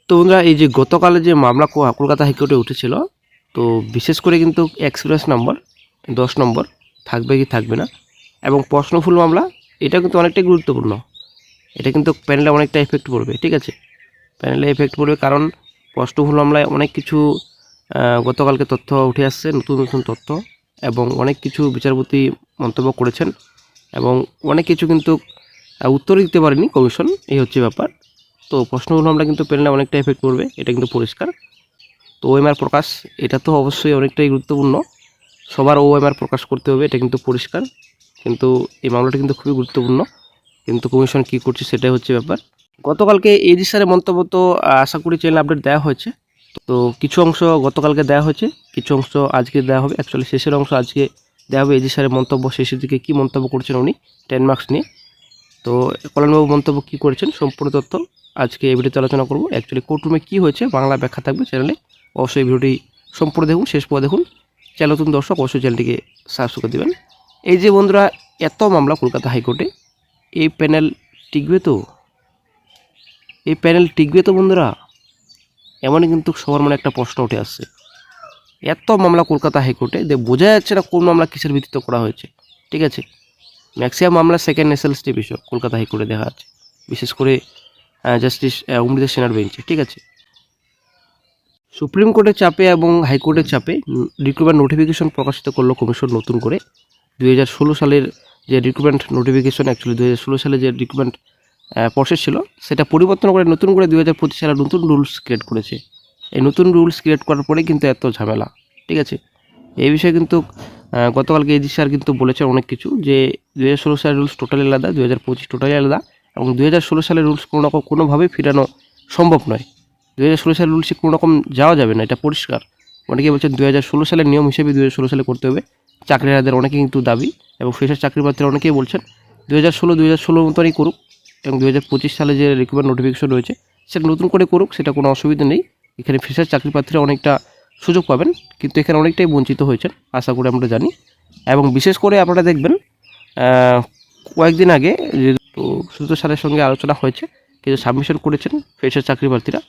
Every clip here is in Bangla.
তো বন্ধুরা, এই যে গতকালে যে মামলা কলকাতা হাইকোর্টে উঠেছিল, তো বিশেষ করে কিন্তু এক্সপ্রেস নম্বর 10 নম্বর থাকবে কি থাকবে না, এবং প্রশ্নফুল মামলা, এটা কিন্তু অনেকটাই গুরুত্বপূর্ণ। এটা কিন্তু প্যানেলে অনেকটা এফেক্ট পড়বে, ঠিক আছে। প্যানেলে এফেক্ট পড়বে কারণ প্রশ্নফুল মামলায় অনেক কিছু গতকালকে তথ্য উঠে আসছে, নতুন নতুন তথ্য, এবং অনেক কিছু বিচারপতি মন্তব্য করেছেন, এবং অনেক কিছু কিন্তু উত্তর দিতে পারেনি কমিশন, এই হচ্ছে ব্যাপার। তো প্রশ্নফুল মামলা কিন্তু প্যানেলে অনেকটা এফেক্ট পড়বে, এটা কিন্তু পরিষ্কার। তো ওএমআর প্রকাশ, এটা তো অবশ্যই অনেকটাই গুরুত্বপূর্ণ, সবার ওএমআর প্রকাশ করতে হবে, এটা কিন্তু পরিষ্কার। কিন্তু এই মামলাটা কিন্তু খুবই গুরুত্বপূর্ণ, কিন্তু কমিশন কী করছে সেটাই হচ্ছে ব্যাপার। গতকালকে এজি স্যারের মন্তব্য তো আশা করি চ্যানেল আপডেট দেওয়া হয়েছে। তো কিছু অংশ গতকালকে দেওয়া হয়েছে, কিছু অংশ আজকে দেওয়া হবে। অ্যাকচুয়ালি শেষের অংশ আজকে দেওয়া হবে। এজি স্যারের মন্তব্য, শেষের দিকে কী মন্তব্য করেছেন উনি 10 মার্কস নিয়ে। তো কল্যাণবাবু মন্তব্য কী করেছেন সম্পূর্ণ তথ্য আজকে এই ভিডিওতে আলোচনা করব। অ্যাকচুয়ালি কোর্টরুমে কী হয়েছে বাংলা ব্যাখ্যা থাকবে চ্যানেলে, অবশ্যই ভিডিওটি সম্পূর্ণ দেখুন, শেষ পর্যন্ত দেখুন। চ্যানেল নতুন দর্শক অবশ্যই চ্যানেলটিকে সাবস্ক্রাইব করে দেবেন। এই যে বন্ধুরা, এত মামলা কলকাতা হাইকোর্টে, এই প্যানেল টিকবে তো? এই প্যানেল টিকবে তো বন্ধুরা? এমনই কিন্তু সবার মনে একটা প্রশ্ন উঠে আসছে। এত মামলা কলকাতা হাইকোর্টে, বোঝা যাচ্ছে না কোন মামলা কিসের ভিত্তিতে করা হয়েছে, ঠিক আছে। ম্যাক্সিমাম মামলা সেকেন্ড এসএলএসটি বিষয় কলকাতা হাইকোর্টে দেখা যাচ্ছে, বিশেষ করে জাস্টিস অমৃতা সিনহার বেঞ্চে, ঠিক আছে। সুপ্রিম কোর্টের চাপে এবং হাইকোর্টের চাপে রিক্রুটমেন্ট নোটিফিকেশন প্রকাশিত করলো কমিশন নতুন করে। 2016 সালের যে রিক্রুটমেন্ট নোটিফিকেশন, অ্যাকচুয়ালি 2016 সালে যে রিক্রুটমেন্ট প্রসেস ছিল, সেটা পরিবর্তন করে নতুন করে 2025 সালে নতুন রুলস ক্রিয়েট করেছে। এই নতুন রুলস ক্রিয়েট করার পরেই কিন্তু এত ঝামেলা, ঠিক আছে। এই বিষয়ে কিন্তু গতকালকে এজি স্যার কিন্তু বলেছেন অনেক কিছু, যে 2016 সালের রুলস টোটালি আলাদা, 2025 টোটালি আলাদা, এবং 2016 সালের রুলস কোনোভাবেই ফিরানো সম্ভব নয়। 2016 সালের রুলসে কোনো রকম যাওয়া যাবে না, এটা পরিষ্কার। অনেকেই বলছেন 2016 সালের নিয়ম হিসেবে 2016 সালে করতে হবে। চাকরিহারাদের অনেকে কিন্তু দাবি, এবং ফ্রেশার চাকরি প্রার্থীরা অনেকেই বলছেন 2016 মতনই করুক, এবং 2025 সালে যে রিক্রুটমেন্ট নোটিফিকেশন রয়েছে সেটা নতুন করে করুক, সেটা কোনো অসুবিধা নেই। এখানে ফ্রেশার চাকরি প্রার্থীরা অনেকটা সুযোগ পাবেন, কিন্তু এখানে অনেকটাই বঞ্চিত হয়েছেন আশা করি আমরা জানি। এবং বিশেষ করে আপনারা দেখবেন কয়েকদিন আগে তো সুতো স্যারের সঙ্গে আলোচনা হয়েছে, কিছু সাবমিশন করেছেন ফ্রেশার চাকরি প্রার্থীরা।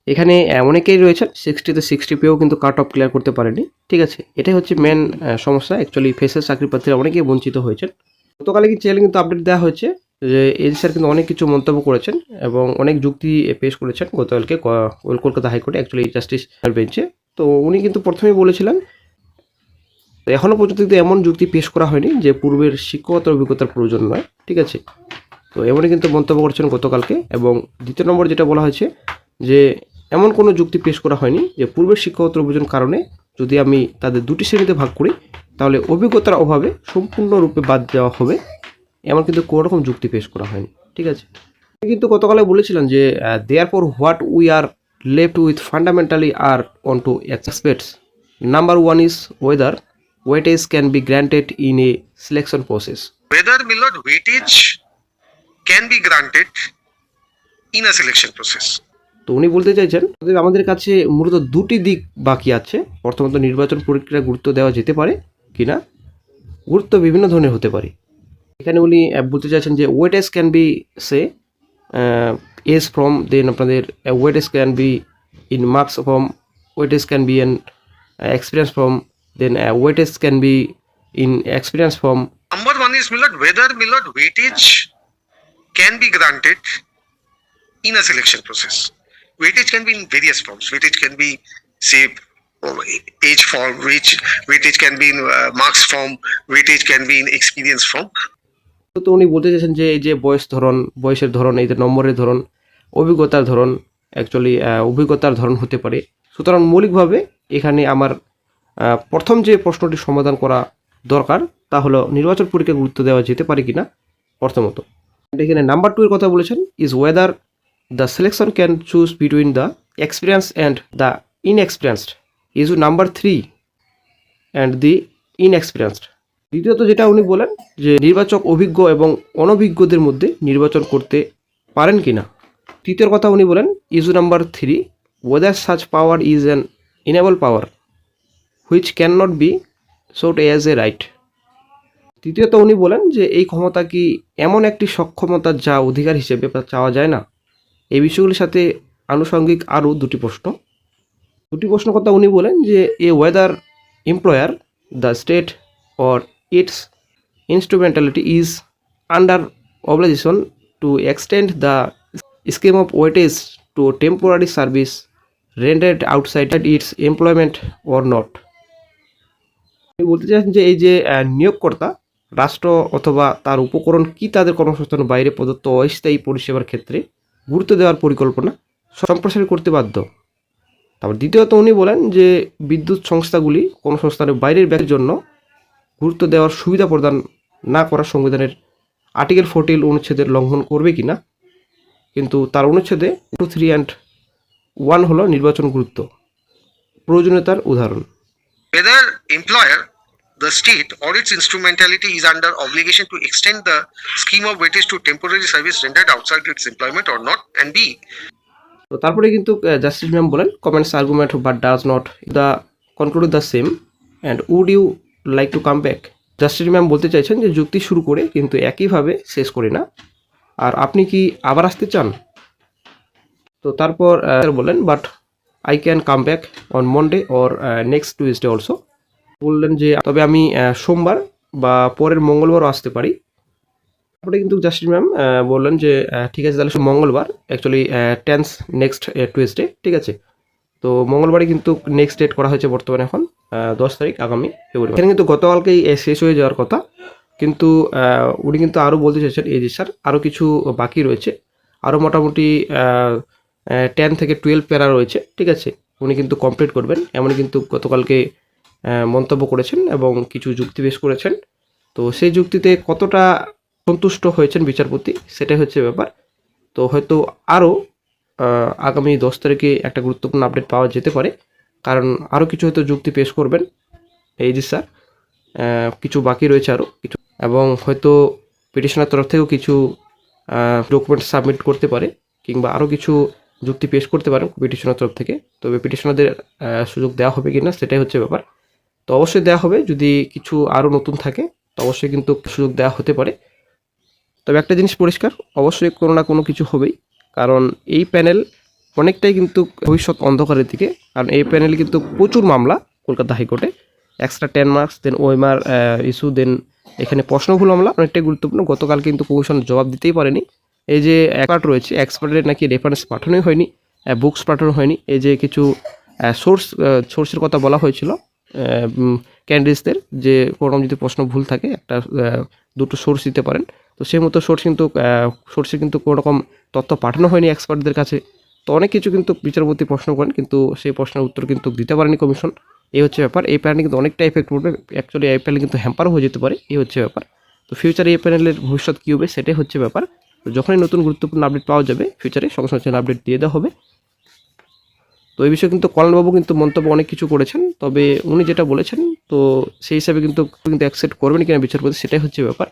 এখানে অনেকেই রয়েছেন 60-তে 60 পেয়েও কিন্তু কাট অফ ক্লিয়ার করতে পারেনি, ঠিক আছে। এটাই হচ্ছে মেন সমস্যা। অ্যাকচুয়ালি ফ্রেশার চাকরি প্রার্থীরা অনেকেই বঞ্চিত হয়েছেন। গতকালে কি চ্যানেলে কিন্তু আপডেট দেওয়া হয়েছে যে এজি স্যার কিন্তু অনেক কিছু মন্তব্য করেছেন এবং অনেক যুক্তি পেশ করেছেন গতকালকে কলকাতা হাইকোর্টে, অ্যাকচুয়ালি জাস্টিস বেঞ্চে। তো উনি কিন্তু প্রথমেই বলেছিলেন, এখনও পর্যন্ত কিন্তু এমন যুক্তি পেশ করা হয়নি যে পূর্বের শিক্ষকতার অভিজ্ঞতার প্রয়োজন নয়, ঠিক আছে। তো এমনই কিন্তু মন্তব্য করেছেন গতকালকে। এবং দ্বিতীয় নম্বর যেটা বলা হয়েছে, যে এমন কোনো যুক্তি পেশ করা হয়নি যে পূর্বের শিক্ষকতার প্রয়োজন কারণে যদি আমি তাদের দুটি শ্রেণীতে ভাগ করি তাহলে অভিজ্ঞতার অভাবে সম্পূর্ণরূপে বাদ দেওয়া হবে, এমন কিন্তু কোনো রকম যুক্তি পেশ করা হয়নি, ঠিক আছে। কিন্তু গতকালে বলেছিলেন যে therefore what we are left with fundamentally are on two aspects. Number one is whether weightage can be granted in a selection process. Whether Millard weightage can be granted in a selection process. তো উনি বলতে চাইছেন আমাদের কাছে মূলত দুটি দিক বাকি আছে। প্রথমত নির্বাচন প্রক্রিয়া গুরুত্ব দেওয়া যেতে পারে কিনা, গুরুত্ব বিভিন্ন ধরনের হতে পারে। এখানে উনি বলতে চাইছেন যে weightage can be say age from, then আপনাদের weightage can be in marks from, weightage can be an experience from, then weightage can be in experience from. Number one is Millard, whether Millard weightage can be granted in a selection process. Weightage can be in various forms. Weightage can be, say, age form, weightage can be in marks form, weightage can be in experience form. তো উনি বলতে চাইছেন যে এই যে বয়সের ধরন, এই যে নম্বরের ধরন, অভিজ্ঞতার ধরন, অ্যাকচুয়ালি অভিজ্ঞতার ধরন হতে পারে। সুতরাং মৌলিকভাবে এখানে আমার প্রথম যে প্রশ্নটি সমাধান করা দরকার তা হলো নির্বাচন পরীক্ষায় গুরুত্ব দেওয়া যেতে পারে কিনা প্রথমত। এখানে নাম্বার 2 এর কথা বলেছেন, is whether the selection can choose between the experience and the inexperienced, is number 3 and the inexperienced. দ্বিতীয়ত যেটা উনি বলেন যে নির্বাচক অভিজ্ঞ এবং অনভিজ্ঞদের মধ্যে নির্বাচন করতে পারেন কিনা। তৃতীয় কথা উনি বলেন, issue number 3, whether such power is an enable power which can not be sought as a right. তৃতীয়ত উনি বলেন যে এই ক্ষমতা কি এমন একটি সক্ষমতা যা অধিকার হিসেবে চাওয়া যায় না। এই বিষয়গুলির সাথে আনুষঙ্গিক আরও দুটি প্রশ্ন কথা উনি বলেন যে এ whether employer the state or its instrumentality is under obligation to extend the scheme of weightage to temporary service rendered outside its employment or not. আমি বলতে চাইছেন যে এই যে নিয়োগকর্তা রাষ্ট্র অথবা তার উপকরণ কি তাদের কর্মসংস্থানের বাইরে প্রদত্ত অস্থায়ী পরিষেবার ক্ষেত্রে গুরুত্ব দেওয়ার পরিকল্পনা সম্প্রসারিত করতে বাধ্য। তারপর দ্বিতীয়ত উনি বলেন যে বিদ্যুৎ সংস্থাগুলি কোনো সংস্থানের বাইরের ব্যক্তির জন্য গুরুত্ব দেওয়ার সুবিধা প্রদান না করা সংবিধানের আর্টিকেল 14 অনুচ্ছেদের লঙ্ঘন করবে কিনা, কিন্তু তার অনুচ্ছেদে 2, 3 and 1 হলো নির্বাচন গুরুত্ব প্রয়োজনীয়তার উদাহরণ। Whether employer, the state or its instrumentality is under obligation to extend the scheme of weightage to temporary service rendered outside its employment or not, and B, তো তারপরে কিন্তু জাস্টিস ম্যাম বলেন comments argument but does not the conclude the same and would you like to come back. Justice ma'am বলতে চাইছেন যে যুক্তি শুরু করে কিন্তু একইভাবে শেষ করে না, আর আপনি কি আবার আসতে চান। তো তারপর বললেন but I can come back on Monday or next Tuesday also. বললেন যে তবে আমি সোমবার বা পরের মঙ্গলবারও আসতে পারি। তারপরে কিন্তু জাস্টিস ম্যাম বললেন যে ঠিক আছে তাহলে মঙ্গলবার, অ্যাকচুয়ালি টেন্স নেক্সট টুইসডে, ঠিক আছে। তো মঙ্গলবারই কিন্তু নেক্সট ডেট করা হয়েছে বর্তমানে এখন 10 তারিখ আগামী ফেব্রুয়ারি। এখানে কিন্তু গতকালকেই শেষ হয়ে যাওয়ার কথা, কিন্তু উনি কিন্তু আরও বলতে চাইছেন এই যে স্যার আরও কিছু বাকি রয়েছে, আরও মোটামুটি 10 থেকে 12 প্যারা রয়েছে, ঠিক আছে, উনি কিন্তু কমপ্লিট করবেন এমনই কিন্তু গতকালকে মন্তব্য করেছেন এবং কিছু যুক্তি পেশ করেছেন। তো সেই যুক্তিতে কতটা সন্তুষ্ট হয়েছেন বিচারপতি সেটাই হচ্ছে ব্যাপার। তো হয়তো আরও আগামী 10 তারিখে একটা গুরুত্বপূর্ণ আপডেট পাওয়া যেতে পারে, কারণ আরও কিছু হয়তো যুক্তি পেশ করবেন এই যে স্যার, কিছু বাকি রয়েছে আরও কিছু, এবং হয়তো পিটিশনের তরফ থেকেও কিছু ডকুমেন্ট সাবমিট করতে পারে কিংবা আরও কিছু যুক্তি পেশ করতে পারেন পিটিশনের তরফ থেকে। তবে পিটিশনারদের সুযোগ দেওয়া হবে কি না সেটাই হচ্ছে ব্যাপার। তো অবশ্যই দেওয়া হবে, যদি কিছু আরও নতুন থাকে তো অবশ্যই কিন্তু সুযোগ দেওয়া হতে পারে। তবে একটা জিনিস পরিষ্কার, অবশ্যই কোনো না কোনো কিছু হবেই, কারণ এই প্যানেল অনেকটাই কিন্তু ভবিষ্যৎ অন্ধকারের দিকে, কারণ এই প্যানেলে কিন্তু প্রচুর মামলা কলকাতা হাইকোর্টে, এক্সট্রা 10 মার্কস, দেন ওএমআর ইস্যু, দেন এখানে প্রশ্নভুল মামলা অনেকটাই গুরুত্বপূর্ণ। গতকাল কিন্তু কমিশন জবাব দিতেই পারেনি। এই যে এক্সপার্ট রয়েছে, এক্সপার্টের নাকি রেফারেন্স পাঠানোই হয়নি, বুকস পাঠানো হয়নি। এই যে কিছু সোর্সের কথা বলা হয়েছিল ক্যান্ডিডেটসদের, যে কোনো যদি প্রশ্ন ভুল থাকে একটা 2টো সোর্স দিতে পারেন, তো সেই মতো সোর্সে কিন্তু কোনো রকম তথ্য পাঠানো হয়নি এক্সপার্টদের কাছে। তো অনেক কিছু কিন্তু বিচারপতি প্রশ্ন করেন, কিন্তু সেই প্রশ্নের উত্তর কিন্তু দিতে পারেনি কমিশন। এই হচ্ছে ব্যাপার। এই প্যানেলে কিন্তু অনেকটা এফেক্ট পড়বে, অ্যাকচুয়ালি এই প্যানেল কিন্তু হ্যাম্পারও হয়ে যেতে পারে, এই হচ্ছে ব্যাপার। তো ফিউচারে এই প্যানেলের ভবিষ্যৎ কী হবে সেটাই হচ্ছে ব্যাপার। তো যখনই নতুন গুরুত্বপূর্ণ আপডেট পাওয়া যাবে ফিউচারে সঙ্গে সঙ্গে আপডেট দিয়ে দেওয়া হবে। তো এই বিষয়ে কিন্তু কল্যাণবাবু কিন্তু মন্তব্য অনেক কিছু করেছেন, তবে উনি যেটা বলেছেন তো সেই হিসাবে কিন্তু অ্যাকসেপ্ট করবেন কিনা বিচারপতি সেটাই হচ্ছে ব্যাপার।